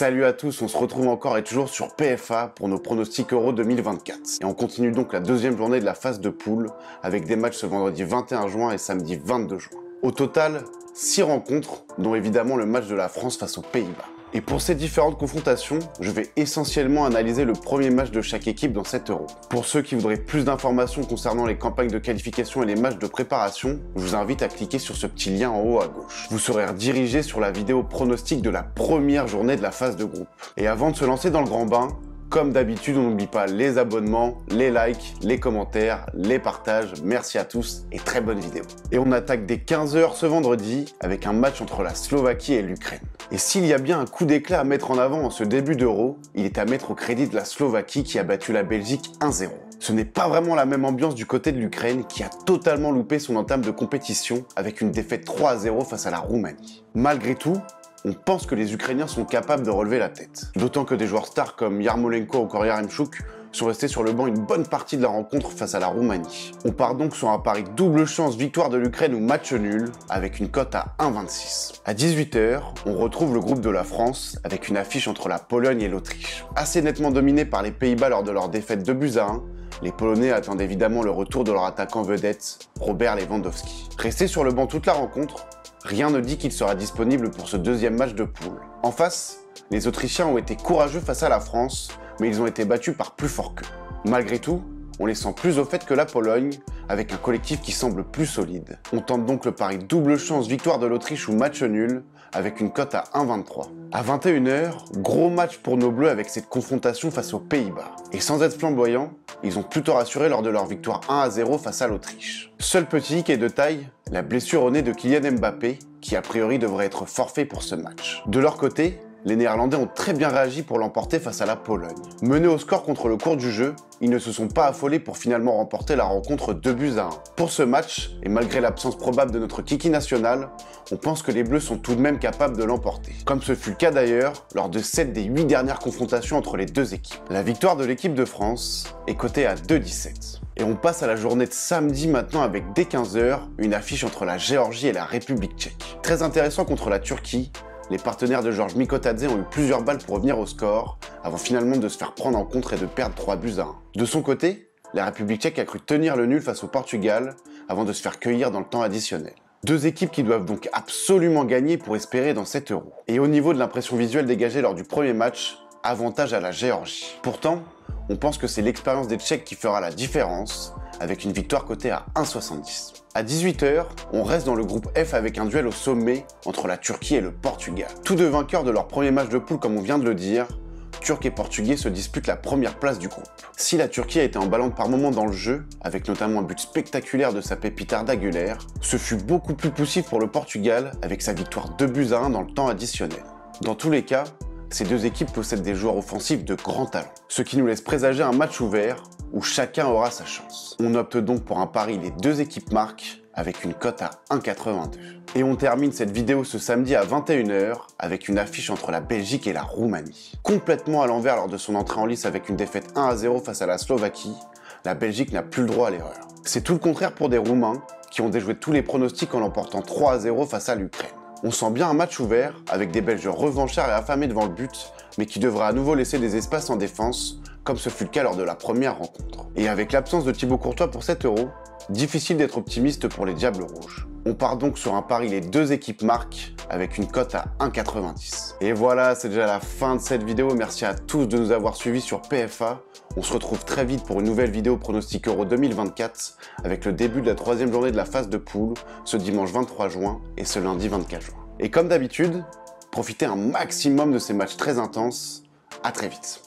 Salut à tous, on se retrouve encore et toujours sur PFA pour nos pronostics Euro 2024. Et on continue donc la deuxième journée de la phase de poule avec des matchs ce vendredi 21 juin et samedi 22 juin. Au total, 6 rencontres, dont évidemment le match de la France face aux Pays-Bas. Et pour ces différentes confrontations, je vais essentiellement analyser le premier match de chaque équipe dans cet Euro. Pour ceux qui voudraient plus d'informations concernant les campagnes de qualification et les matchs de préparation, je vous invite à cliquer sur ce petit lien en haut à gauche. Vous serez redirigé sur la vidéo pronostic de la première journée de la phase de groupe. Et avant de se lancer dans le grand bain, comme d'habitude, on n'oublie pas les abonnements, les likes, les commentaires, les partages. Merci à tous et très bonne vidéo. Et on attaque dès 15 h ce vendredi avec un match entre la Slovaquie et l'Ukraine. Et s'il y a bien un coup d'éclat à mettre en avant en ce début d'Euro, il est à mettre au crédit de la Slovaquie qui a battu la Belgique 1-0. Ce n'est pas vraiment la même ambiance du côté de l'Ukraine qui a totalement loupé son entame de compétition avec une défaite 3-0 face à la Roumanie. Malgré tout, on pense que les Ukrainiens sont capables de relever la tête. D'autant que des joueurs stars comme Yarmolenko ou Yaremchuk sont restés sur le banc une bonne partie de la rencontre face à la Roumanie. On part donc sur un pari double chance victoire de l'Ukraine ou match nul avec une cote à 1,26. À 18 h, on retrouve le groupe de la France avec une affiche entre la Pologne et l'Autriche. Assez nettement dominée par les Pays-Bas lors de leur défaite 2-1, les Polonais attendent évidemment le retour de leur attaquant vedette, Robert Lewandowski. Resté sur le banc toute la rencontre, rien ne dit qu'il sera disponible pour ce deuxième match de poule. En face, les Autrichiens ont été courageux face à la France, mais ils ont été battus par plus fort qu'eux. Malgré tout, on les sent plus au fait que la Pologne, avec un collectif qui semble plus solide. On tente donc le pari double chance victoire de l'Autriche ou match nul, avec une cote à 1,23. À 21 h, gros match pour nos Bleus avec cette confrontation face aux Pays-Bas. Et sans être flamboyants, ils ont plutôt rassuré lors de leur victoire 1-0 face à l'Autriche. Seul petit hic est de taille, la blessure au nez de Kylian Mbappé, qui a priori devrait être forfait pour ce match. De leur côté, les Néerlandais ont très bien réagi pour l'emporter face à la Pologne. Menés au score contre le cours du jeu, ils ne se sont pas affolés pour finalement remporter la rencontre 2-1. Pour ce match, et malgré l'absence probable de notre kiki national, on pense que les Bleus sont tout de même capables de l'emporter. Comme ce fut le cas d'ailleurs lors de 7 des 8 dernières confrontations entre les deux équipes. La victoire de l'équipe de France est cotée à 2,17. Et on passe à la journée de samedi maintenant avec dès 15 h une affiche entre la Géorgie et la République tchèque. Très intéressant contre la Turquie. Les partenaires de Georges Mikotadze ont eu plusieurs balles pour revenir au score, avant finalement de se faire prendre en contre et de perdre 3-1. De son côté, la République tchèque a cru tenir le nul face au Portugal, avant de se faire cueillir dans le temps additionnel. Deux équipes qui doivent donc absolument gagner pour espérer dans cet Euro. Et au niveau de l'impression visuelle dégagée lors du premier match, avantage à la Géorgie. Pourtant, on pense que c'est l'expérience des Tchèques qui fera la différence, avec une victoire cotée à 1,70. À 18 h, on reste dans le groupe F avec un duel au sommet entre la Turquie et le Portugal. Tous deux vainqueurs de leur premier match de poule comme on vient de le dire, Turcs et Portugais se disputent la première place du groupe. Si la Turquie a été emballante par moments dans le jeu, avec notamment un but spectaculaire de sa pépite Arda Güler, ce fut beaucoup plus poussif pour le Portugal avec sa victoire 2-1 dans le temps additionnel. Dans tous les cas, ces deux équipes possèdent des joueurs offensifs de grand talent, ce qui nous laisse présager un match ouvert où chacun aura sa chance. On opte donc pour un pari les deux équipes marquent avec une cote à 1,82. Et on termine cette vidéo ce samedi à 21 h avec une affiche entre la Belgique et la Roumanie. Complètement à l'envers lors de son entrée en lice avec une défaite 1-0 face à la Slovaquie, la Belgique n'a plus le droit à l'erreur. C'est tout le contraire pour des Roumains qui ont déjoué tous les pronostics en l'emportant 3-0 face à l'Ukraine. On sent bien un match ouvert avec des Belges revanchards et affamés devant le but, mais qui devra à nouveau laisser des espaces en défense, comme ce fut le cas lors de la première rencontre. Et avec l'absence de Thibaut Courtois pour cet Euro, difficile d'être optimiste pour les Diables Rouges. On part donc sur un pari les deux équipes marquent avec une cote à 1,90. Et voilà, c'est déjà la fin de cette vidéo. Merci à tous de nous avoir suivis sur PFA. On se retrouve très vite pour une nouvelle vidéo pronostic Euro 2024 avec le début de la troisième journée de la phase de poule ce dimanche 23 juin et ce lundi 24 juin. Et comme d'habitude, profitez un maximum de ces matchs très intenses. À très vite.